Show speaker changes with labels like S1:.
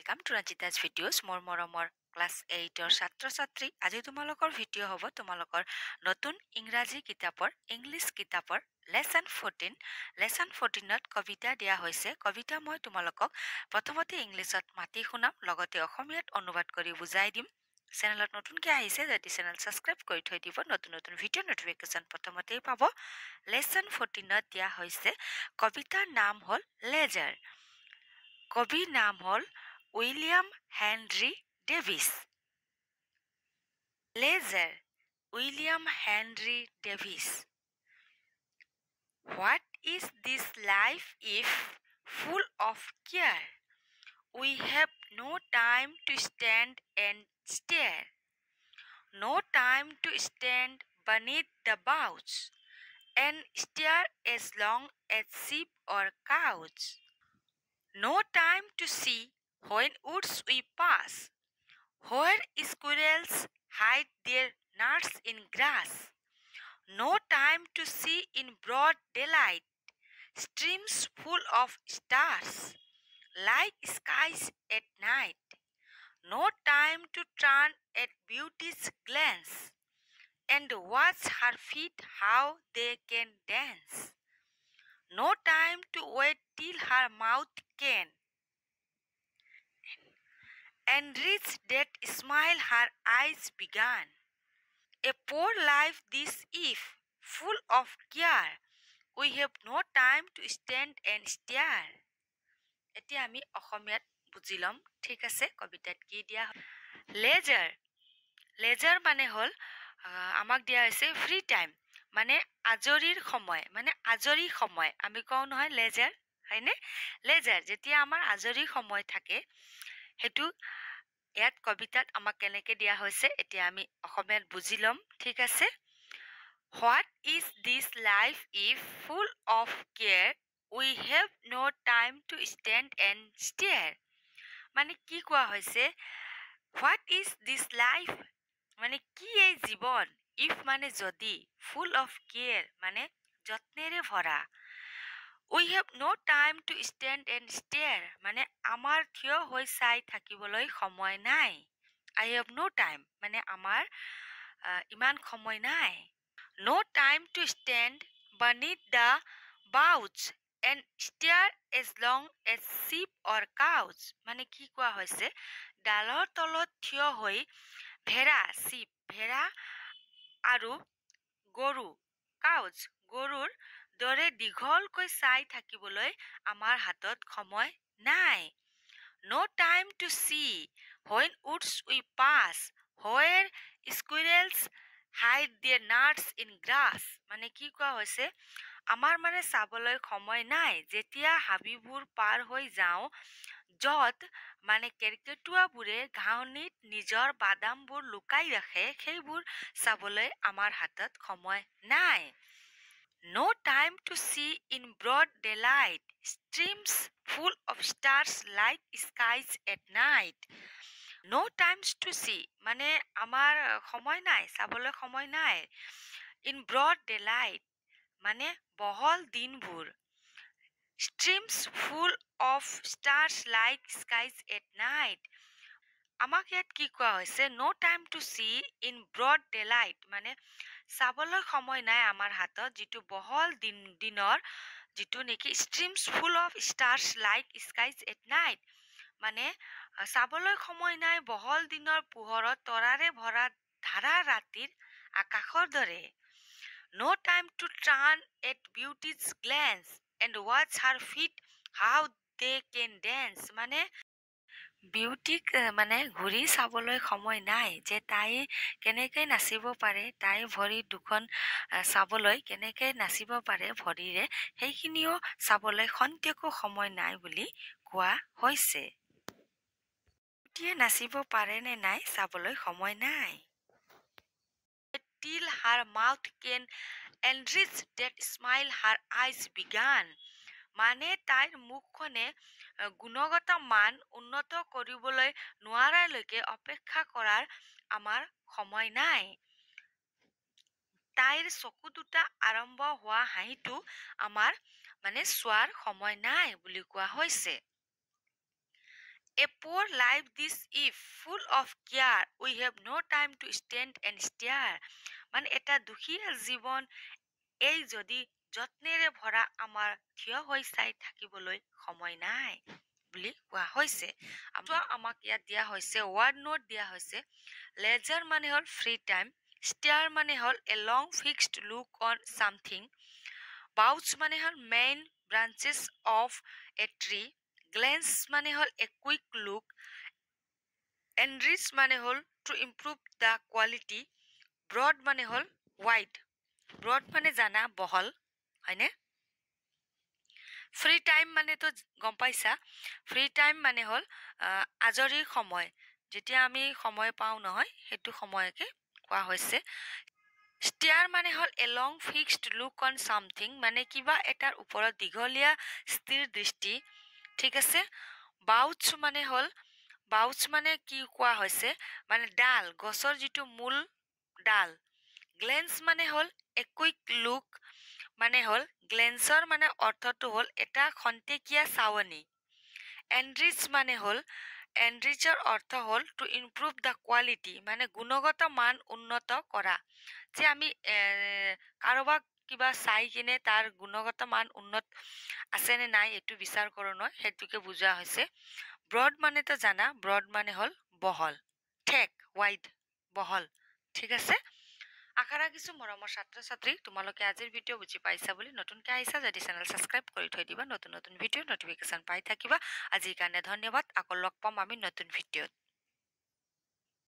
S1: Welcome to Ranjita's videos. More class 8 ছাত্ৰ ছাত্ৰী আজি তোমালোকৰ ভিডিঅ' হ'ব তোমালোকৰ নতুন ইংৰাজী কিতাপৰ ইংলিছ কিতাপৰ লেসন 14 লেসন 14ত কবিতা দিয়া হৈছে কবিতা মই তোমালোকক প্ৰথমতে ইংলিছত মাতি শুনাম লগতে অসমীয়াত অনুবাদ কৰি বুজাই দিম চেনেলত নতুনকৈ আহিছে যদি চেনেল সাবস্ক্ৰাইব কৰি থৈ দিব নতুন নতুন ভিডিঅ' নটিফিকেশ্যন প্ৰথমতেই পাব লেসন 14ত দিয়া হৈছে কবিতাৰ নাম হ'ল লেজাৰ কবিৰ নাম হ'ল William Henry Davies Leisure William Henry Davis What is this life if full of care? We have no time to stand and stare, no time to stand beneath the boughs and stare as long as sheep or cows, no time to see when woods we pass, where squirrels hide their nuts in grass, no time to see in broad daylight streams full of stars like skies at night, no time to turn at beauty's glance and watch her feet how they can dance, no time to wait till her mouth can and reach that smile her eyes began. A poor life this if, full of care, we have no time to stand and stare. এতিয়া আমি অসমীয়াত বুজি ল'ম ঠিক আছে কবিতাত কি দিয়া লেজাৰ লেজাৰ মানে হ'ল আমাক দিয়া হৈছে ফ্ৰী টাইম মানে আজৰিৰ সময় মানে আজৰি সময় আমি কওঁ নহয় লেজাৰ হয়নে লেজাৰ যেতিয়া আমাৰ আজৰি সময় থাকে হেতু ইয়াত কবিতাত আমাক কেনেকৈ দিয়া হৈছে এতিয়া আমি অসমীয়াত বুজি ল'ম ঠিক আছে What is this life if full of care we have no time to stand and stare মানে কি কোৱা হৈছে What is this life মানে কি এই জীৱন if মানে যদি full of care মানে যত্নেৰে ভৰা We have no time to stand and stare মানে আমাৰ থিয় হৈ চাই থাকিবলৈ সময় নাই I have no time মানে আমাৰ ইমান সময় নাই No time to stand beneath the boughs and stare as long as sheep or cows মানে কি কোৱা হৈছে ডালৰ তলত থিয় হৈ ভেড়া sheep ভেড়া আৰু গৰু cows গৰুৰ দৰে দীঘলকৈ চাই থাকিবলৈ আমাৰ হাতত সময় নাই No time to see when woods we pass where squirrels hide their nuts in grass মানে কি কোৱা হৈছে আমাৰ মানে চাবলৈ সময় নাই যেতিয়া হাবিবোৰ পাৰ হৈ যাওঁ যত মানে কেৰ্কেটুৱাবোৰে ঘাঁহনিত নিজৰ বাদামবোৰ লুকাই ৰাখে সেইবোৰ চাবলৈ আমাৰ হাতত সময় নাই No time to see in broad daylight streams full of stars like skies at night No times to see মানে আমাৰ সময় নাই চাবলৈ সময় নাই in broad daylight মানে বহল দিনবোৰ streams full of stars like skies at night আমাক ইয়াত কি কোৱা হৈছে no time to see in broad daylight মানে চাবলৈ সময় নাই আমাৰ হাতত যেটো বহল দিনৰ যেটো নেকি streams full of stars like skies at night মানে চাবলৈ সময় নাই বহল দিনৰ পোহৰত তৰাৰে ভৰা ধাৰা ৰাতিৰ আকাশৰ দৰে No time to turn at beauty's glance and watch her feet how they can dance মানে বিউটিক মানে ঘূৰি চাবলৈ সময় নাই যে তাই কেনেকৈ নাচিব পাৰে তাই ভৰি দুখন চাবলৈ কেনেকৈ নাচিব পাৰে ভৰিৰে সেইখিনিও চাবলৈ খন্তেকো সময় নাই বুলি কোৱা হৈছে বিউটিয়ে নাচিব পাৰে নে নাই চাবলৈ সময় নাই Till her mouth can enrich that smile her eyes began মানে তাইৰ মুখখনে গুণগত মান উন্নত কৰিবলৈ নোৱাৰালৈকে অপেক্ষা কৰাৰ আমাৰ সময় নাই তাইৰ চকু দুটা আৰম্ভ হোৱা হাঁহিটো আমাৰ মানে চোৱাৰ সময় নাই বুলি কোৱা হৈছে A poor life this if full of care we have no time to stand and stare মানে এটা দুখীয়া জীৱন এই যদি যত্নেৰে ভৰা আমাৰ থিয় হৈ চাই থাকিবলৈ সময় নাই বুলি কোৱা হৈছে আমাক ইয়াত দিয়া হৈছে ৱাৰ্ড নোট দিয়া হৈছে লেজাৰ মানে হ'ল ফ্ৰী টাইম ষ্টেয়াৰ মানে হ'ল a long fixed look on something boughs মানে হ'ল main branches of a tree glance মানে হ'ল এ কুইক লুক এনৰিচ মানে হ'ল to improve the quality broad মানে হ'ল ৱাইড ব্ৰড মানে জানা বহল হয়নে ফ্ৰী টাইম মানেতো গম পাইছা ফ্ৰী টাইম মানে হ'ল আজৰি সময় যেতিয়া আমি সময় পাওঁ নহয় সেইটো সময়কে কোৱা হৈছে ষ্টেয়াৰ মানে হ'ল a long fixed look on something মানে কিবা এটাৰ ওপৰত দীঘলীয়া স্থিৰ দৃষ্টি ঠিক আছে বাউচ মানে হ'ল বাউচ মানে কি কোৱা হৈছে মানে ডাল গছৰ যিটো মূল ডাল গ্লেন্স মানে হ'ল এ কুইক লুক মানে হ'ল গ্লেন্সৰ মানে অৰ্থটো হ'ল এটা খন্তেকীয়া চাৱনি এনৰিচ মানে হ'ল এনৰিচৰ অৰ্থ হ'ল টু ইম্প্ৰুভ দ্য কোৱালিটি মানে গুণগত মান উন্নত কৰা যে আমি কাৰোবাক কিবা চাই কিনে তাৰ গুণগত মান উন্নত আছে নে নাই এইটো বিচাৰ কৰোঁ নহয় সেইটোকে বুজোৱা হৈছে ব্ৰড মানেতো জানা ব্ৰড মানে হ'ল বহল ঠেক ৱাইড বহল ঠিক আছে আশা ৰাখিছোঁ মৰমৰ ছাত্ৰ ছাত্ৰী তোমালোকে আজিৰ ভিডিঅ' বুজি পাইছা বুলি নতুনকৈ আহিছা যদি চেনেল ছাবস্ক্ৰাইব কৰি থৈ দিবা নতুন নতুন ভিডিঅ' নটিফিকেশ্যন পাই থাকিবা আজিৰ কাৰণে ধন্যবাদ আকৌ লগ পাম আমি নতুন ভিডিঅ'ত